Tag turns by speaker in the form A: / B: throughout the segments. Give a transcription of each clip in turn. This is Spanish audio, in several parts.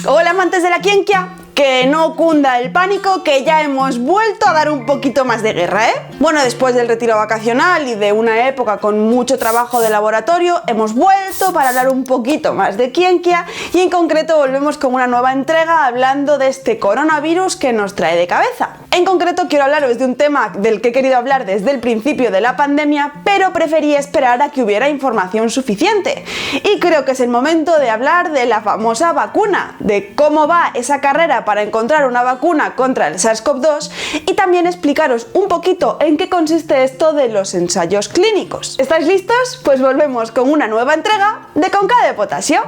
A: Hola amantes de la ciencia, que no cunda el pánico, que ya hemos vuelto a dar un poquito más de guerra, ¿eh? Bueno, después del retiro vacacional y de una época con mucho trabajo de laboratorio, hemos vuelto para hablar un poquito más de ciencia y en concreto volvemos con una nueva entrega hablando de este coronavirus que nos trae de cabeza. En concreto quiero hablaros de un tema del que he querido hablar desde el principio de la pandemia, pero preferí esperar a que hubiera información suficiente. Y creo que es el momento de hablar de la famosa vacuna, de cómo va esa carrera para encontrar una vacuna contra el SARS-CoV-2 y también explicaros un poquito en qué consiste esto de los ensayos clínicos. ¿Estáis listos? Pues volvemos con una nueva entrega de Con K de Potasio.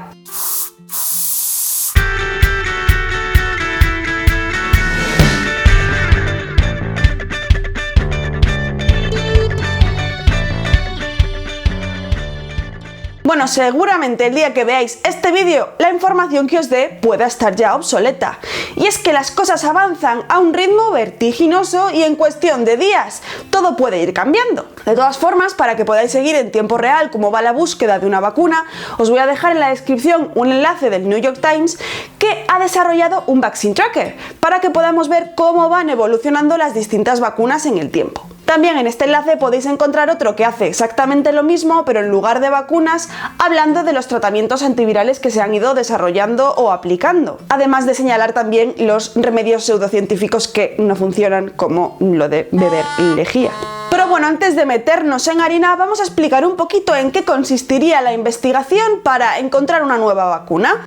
A: Bueno, seguramente el día que veáis este vídeo, la información que os dé pueda estar ya obsoleta. Y es que las cosas avanzan a un ritmo vertiginoso y en cuestión de días todo puede ir cambiando. De todas formas, para que podáis seguir en tiempo real cómo va la búsqueda de una vacuna, os voy a dejar en la descripción un enlace del New York Times que ha desarrollado un Vaccine Tracker para que podamos ver cómo van evolucionando las distintas vacunas en el tiempo. También en este enlace podéis encontrar otro que hace exactamente lo mismo, pero en lugar de vacunas, hablando de los tratamientos antivirales que se han ido desarrollando o aplicando. Además de señalar también los remedios pseudocientíficos que no funcionan, como lo de beber lejía. Pero bueno, antes de meternos en harina, vamos a explicar un poquito en qué consistiría la investigación para encontrar una nueva vacuna.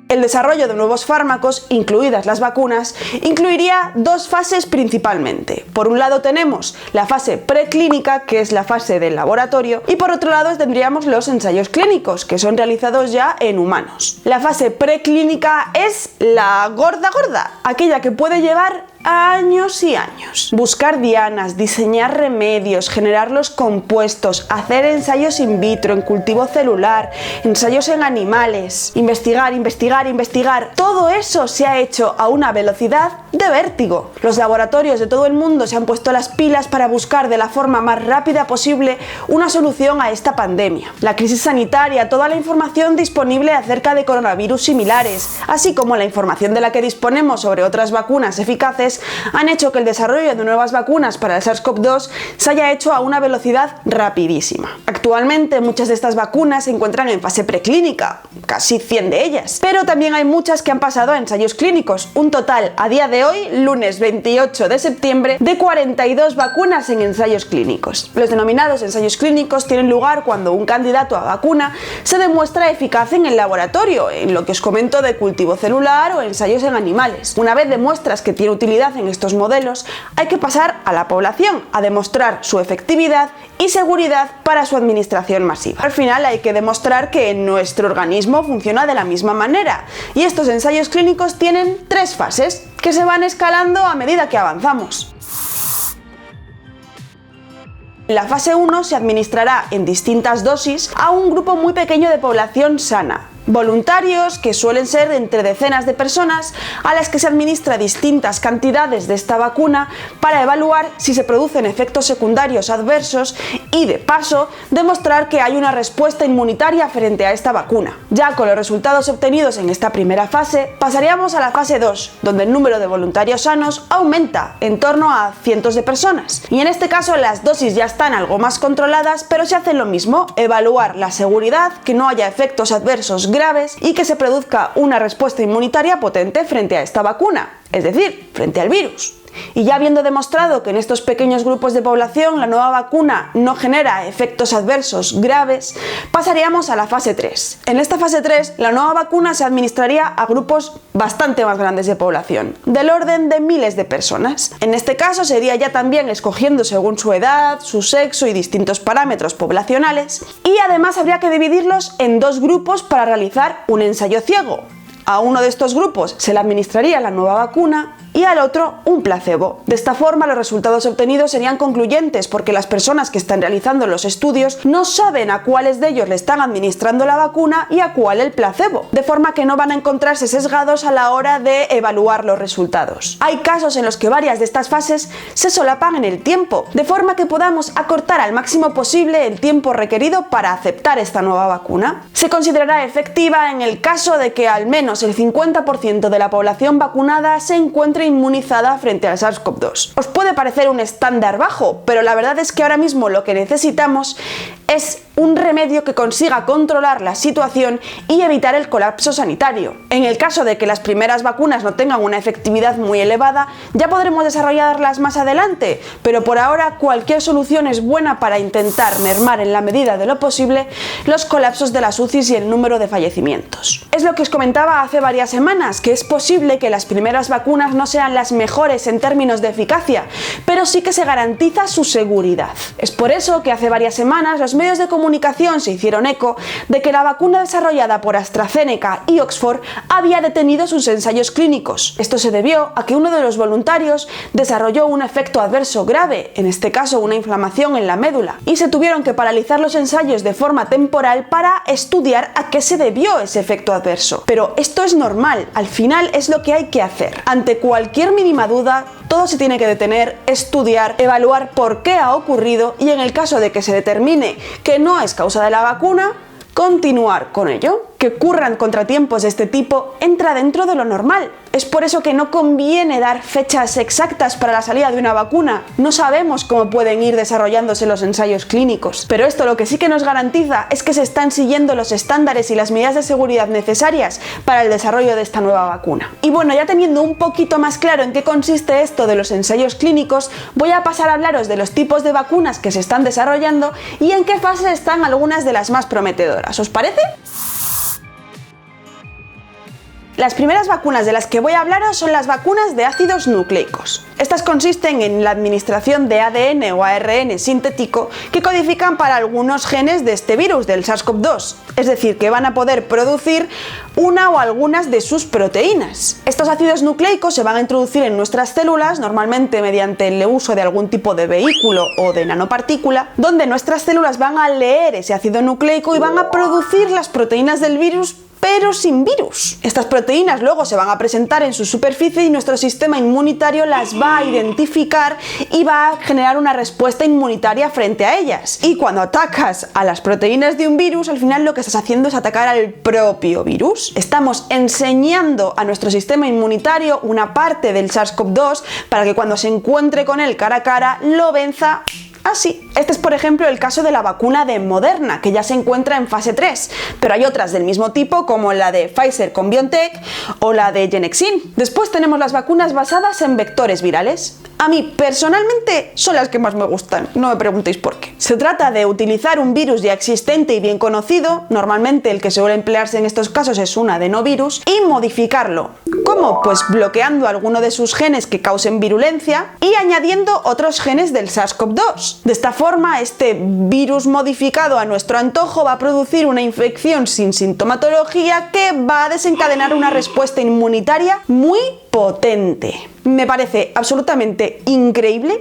A: El desarrollo de nuevos fármacos, incluidas las vacunas, incluiría dos fases principalmente. Por un lado tenemos la fase preclínica, que es la fase del laboratorio, y por otro lado tendríamos los ensayos clínicos, que son realizados ya en humanos. La fase preclínica es la gorda, aquella que puede llevar años y años. Buscar dianas, diseñar remedios, generar los compuestos, hacer ensayos in vitro, en cultivo celular, ensayos en animales, investigar. Todo eso se ha hecho a una velocidad de vértigo. Los laboratorios de todo el mundo se han puesto las pilas para buscar de la forma más rápida posible una solución a esta pandemia. La crisis sanitaria, toda la información disponible acerca de coronavirus similares, así como la información de la que disponemos sobre otras vacunas eficaces, han hecho que el desarrollo de nuevas vacunas para el SARS-CoV-2 se haya hecho a una velocidad rapidísima. Actualmente muchas de estas vacunas se encuentran en fase preclínica, casi 100 de ellas, pero también hay muchas que han pasado a ensayos clínicos, un total a día de hoy, lunes 28 de septiembre, de 42 vacunas en ensayos clínicos. Los denominados ensayos clínicos tienen lugar cuando un candidato a vacuna se demuestra eficaz en el laboratorio, en lo que os comento de cultivo celular o ensayos en animales. Una vez demuestras que tiene utilidad en estos modelos, hay que pasar a la población a demostrar su efectividad y seguridad para su administración masiva. Al final hay que demostrar que nuestro organismo funciona de la misma manera, y estos ensayos clínicos tienen tres fases que se van escalando a medida que avanzamos. La fase 1 se administrará en distintas dosis a un grupo muy pequeño de población sana, voluntarios que suelen ser entre decenas de personas a las que se administra distintas cantidades de esta vacuna para evaluar si se producen efectos secundarios adversos y, de paso, demostrar que hay una respuesta inmunitaria frente a esta vacuna. Ya con los resultados obtenidos en esta primera fase, pasaríamos a la fase 2, donde el número de voluntarios sanos aumenta en torno a cientos de personas. Y en este caso las dosis ya están algo más controladas, pero se hace lo mismo, evaluar la seguridad, que no haya efectos adversos graves y que se produzca una respuesta inmunitaria potente frente a esta vacuna, es decir, frente al virus. Y ya habiendo demostrado que en estos pequeños grupos de población la nueva vacuna no genera efectos adversos graves, pasaríamos a la fase 3. En esta fase 3, la nueva vacuna se administraría a grupos bastante más grandes de población, del orden de miles de personas. En este caso sería ya también escogiendo según su edad, su sexo y distintos parámetros poblacionales, y además habría que dividirlos en dos grupos para realizar un ensayo ciego. A uno de estos grupos se le administraría la nueva vacuna y al otro un placebo. De esta forma los resultados obtenidos serían concluyentes porque las personas que están realizando los estudios no saben a cuáles de ellos le están administrando la vacuna y a cuál el placebo, de forma que no van a encontrarse sesgados a la hora de evaluar los resultados. Hay casos en los que varias de estas fases se solapan en el tiempo, de forma que podamos acortar al máximo posible el tiempo requerido para aceptar esta nueva vacuna. Se considerará efectiva en el caso de que al menos el 50% de la población vacunada se encuentre inmunizada frente al SARS-CoV-2. Os puede parecer un estándar bajo, pero la verdad es que ahora mismo lo que necesitamos es un remedio que consiga controlar la situación y evitar el colapso sanitario. En el caso de que las primeras vacunas no tengan una efectividad muy elevada, ya podremos desarrollarlas más adelante, pero por ahora cualquier solución es buena para intentar mermar en la medida de lo posible los colapsos de las UCIs y el número de fallecimientos. Es lo que os comentaba hace varias semanas, que es posible que las primeras vacunas no sean las mejores en términos de eficacia, pero sí que se garantiza su seguridad. Es por eso que hace varias semanas los medios de comunicación se hicieron eco de que la vacuna desarrollada por AstraZeneca y Oxford había detenido sus ensayos clínicos. Esto se debió a que uno de los voluntarios desarrolló un efecto adverso grave, en este caso una inflamación en la médula, y se tuvieron que paralizar los ensayos de forma temporal para estudiar a qué se debió ese efecto adverso. Pero esto es normal, al final es lo que hay que hacer. Ante cualquier mínima duda, todo se tiene que detener, estudiar, evaluar por qué ha ocurrido y en el caso de que se determine que no es causa de la vacuna, continuar con ello. Que ocurran contratiempos de este tipo entra dentro de lo normal. Es por eso que no conviene dar fechas exactas para la salida de una vacuna. No sabemos cómo pueden ir desarrollándose los ensayos clínicos. Pero esto lo que sí que nos garantiza es que se están siguiendo los estándares y las medidas de seguridad necesarias para el desarrollo de esta nueva vacuna. Y bueno, ya teniendo un poquito más claro en qué consiste esto de los ensayos clínicos, voy a pasar a hablaros de los tipos de vacunas que se están desarrollando y en qué fase están algunas de las más prometedoras. ¿Os parece? Las primeras vacunas de las que voy a hablaros son las vacunas de ácidos nucleicos. Estas consisten en la administración de ADN o ARN sintético que codifican para algunos genes de este virus, del SARS-CoV-2, es decir, que van a poder producir una o algunas de sus proteínas. Estos ácidos nucleicos se van a introducir en nuestras células, normalmente mediante el uso de algún tipo de vehículo o de nanopartícula, donde nuestras células van a leer ese ácido nucleico y van a producir las proteínas del virus, pero sin virus. Estas proteínas luego se van a presentar en su superficie y nuestro sistema inmunitario las va a identificar y va a generar una respuesta inmunitaria frente a ellas. Y cuando atacas a las proteínas de un virus, al final lo que estás haciendo es atacar al propio virus. Estamos enseñando a nuestro sistema inmunitario una parte del SARS-CoV-2 para que cuando se encuentre con él cara a cara lo venza así. Este es por ejemplo el caso de la vacuna de Moderna, que ya se encuentra en fase 3, pero hay otras del mismo tipo como la de Pfizer con BioNTech o la de Genexin. Después tenemos las vacunas basadas en vectores virales. A mí personalmente son las que más me gustan, no me preguntéis por qué. Se trata de utilizar un virus ya existente y bien conocido, normalmente el que suele emplearse en estos casos es un adenovirus, y modificarlo. ¿Cómo? Pues bloqueando alguno de sus genes que causen virulencia y añadiendo otros genes del SARS-CoV-2. De esta forma, este virus modificado a nuestro antojo va a producir una infección sin sintomatología que va a desencadenar una respuesta inmunitaria muy potente. Me parece absolutamente increíble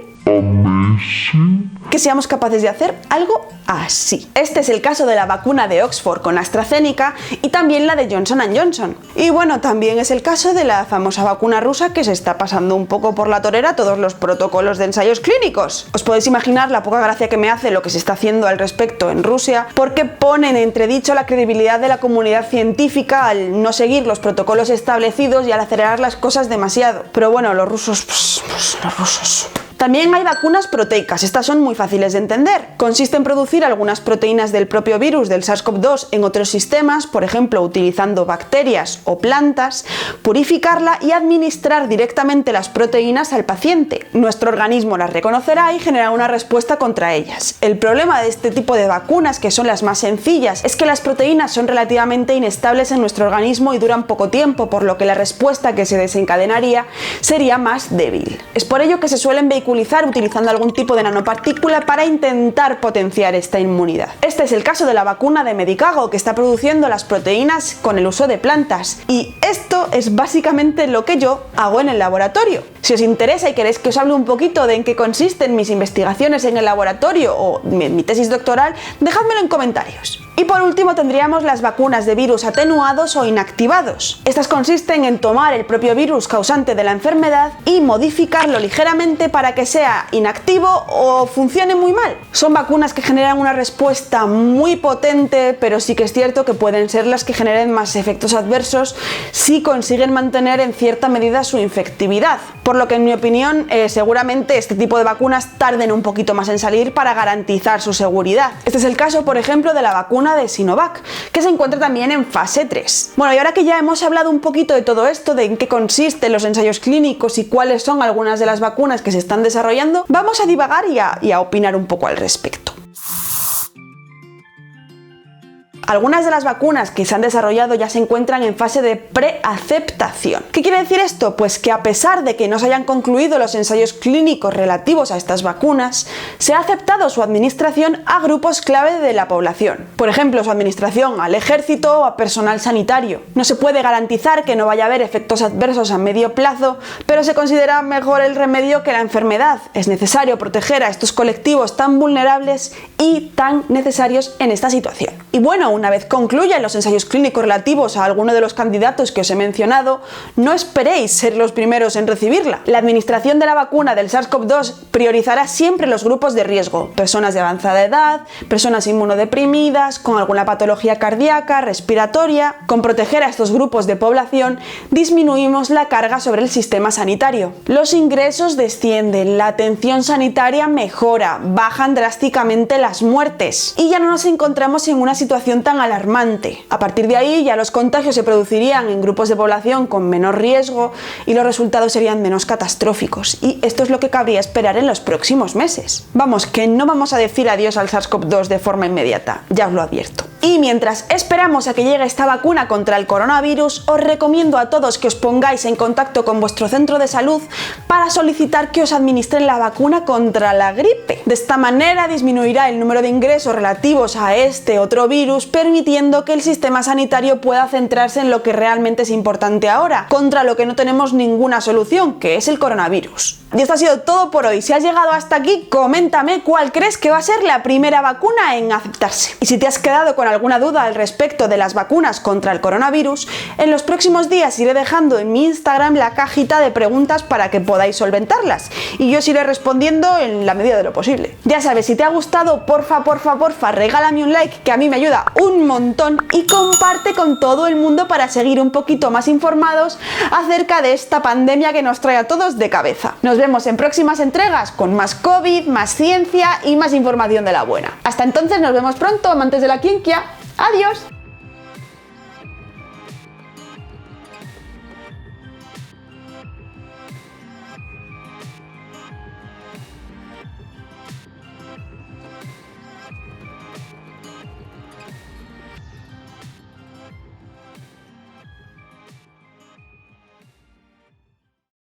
A: que seamos capaces de hacer algo así. Este es el caso de la vacuna de Oxford con AstraZeneca y también la de Johnson & Johnson. Y bueno, también es el caso de la famosa vacuna rusa que se está pasando un poco por la torera todos los protocolos de ensayos clínicos. Os podéis imaginar la poca gracia que me hace lo que se está haciendo al respecto en Rusia, porque ponen en entredicho la credibilidad de la comunidad científica al no seguir los protocolos establecidos y al acelerar las cosas demasiado. Pero bueno, los rusos, los rusos. También hay vacunas proteicas, estas son muy fáciles de entender. Consiste en producir algunas proteínas del propio virus del SARS-CoV-2 en otros sistemas, por ejemplo utilizando bacterias o plantas, purificarla y administrar directamente las proteínas al paciente. Nuestro organismo las reconocerá y generará una respuesta contra ellas. El problema de este tipo de vacunas, que son las más sencillas, es que las proteínas son relativamente inestables en nuestro organismo y duran poco tiempo, por lo que la respuesta que se desencadenaría sería más débil. Es por ello que se suelen vehicular ridiculizar utilizando algún tipo de nanopartícula para intentar potenciar esta inmunidad. Este es el caso de la vacuna de Medicago, que está produciendo las proteínas con el uso de plantas, y esto es básicamente lo que yo hago en el laboratorio. Si os interesa y queréis que os hable un poquito de en qué consisten mis investigaciones en el laboratorio o mi tesis doctoral, dejádmelo en comentarios. Y por último tendríamos las vacunas de virus atenuados o inactivados. Estas consisten en tomar el propio virus causante de la enfermedad y modificarlo ligeramente para que sea inactivo o funcione muy mal. Son vacunas que generan una respuesta muy potente, pero sí que es cierto que pueden ser las que generen más efectos adversos si consiguen mantener en cierta medida su infectividad. Por lo que en mi opinión seguramente este tipo de vacunas tarden un poquito más en salir para garantizar su seguridad. Este es el caso, por ejemplo, de la vacuna de Sinovac, que se encuentra también en fase 3. Bueno, y ahora que ya hemos hablado un poquito de todo esto, de en qué consisten los ensayos clínicos y cuáles son algunas de las vacunas que se están desarrollando, vamos a divagar y a opinar un poco al respecto. Algunas de las vacunas que se han desarrollado ya se encuentran en fase de preaceptación. ¿Qué quiere decir esto? Pues que a pesar de que no se hayan concluido los ensayos clínicos relativos a estas vacunas, se ha aceptado su administración a grupos clave de la población. Por ejemplo, su administración al ejército o a personal sanitario. No se puede garantizar que no vaya a haber efectos adversos a medio plazo, pero se considera mejor el remedio que la enfermedad. Es necesario proteger a estos colectivos tan vulnerables y tan necesarios en esta situación. Y bueno, una vez concluyan los ensayos clínicos relativos a alguno de los candidatos que os he mencionado, no esperéis ser los primeros en recibirla. La administración de la vacuna del SARS-CoV-2 priorizará siempre los grupos de riesgo: personas de avanzada edad, personas inmunodeprimidas, con alguna patología cardíaca, respiratoria. Con proteger a estos grupos de población, disminuimos la carga sobre el sistema sanitario. Los ingresos descienden, la atención sanitaria mejora, bajan drásticamente las muertes y ya no nos encontramos en una situación tan alarmante. A partir de ahí ya los contagios se producirían en grupos de población con menor riesgo y los resultados serían menos catastróficos, y esto es lo que cabría esperar en los próximos meses. Vamos, que no vamos a decir adiós al SARS-CoV-2 de forma inmediata, ya os lo advierto. Y mientras esperamos a que llegue esta vacuna contra el coronavirus, os recomiendo a todos que os pongáis en contacto con vuestro centro de salud para solicitar que os administren la vacuna contra la gripe. De esta manera disminuirá el número de ingresos relativos a este otro virus, permitiendo que el sistema sanitario pueda centrarse en lo que realmente es importante ahora, contra lo que no tenemos ninguna solución, que es el coronavirus. Y esto ha sido todo por hoy. Si has llegado hasta aquí, coméntame cuál crees que va a ser la primera vacuna en aceptarse. Y si te has quedado con alguna duda al respecto de las vacunas contra el coronavirus, en los próximos días iré dejando en mi Instagram la cajita de preguntas para que podáis solventarlas, y yo os iré respondiendo en la medida de lo posible. Ya sabes, si te ha gustado, porfa, regálame un like, que a mí me ayuda un montón, y comparte con todo el mundo para seguir un poquito más informados acerca de esta pandemia que nos trae a todos de cabeza. Nos vemos en próximas entregas con más COVID, más ciencia y más información de la buena. Hasta entonces, nos vemos pronto, amantes de la ciencia. ¡Adiós!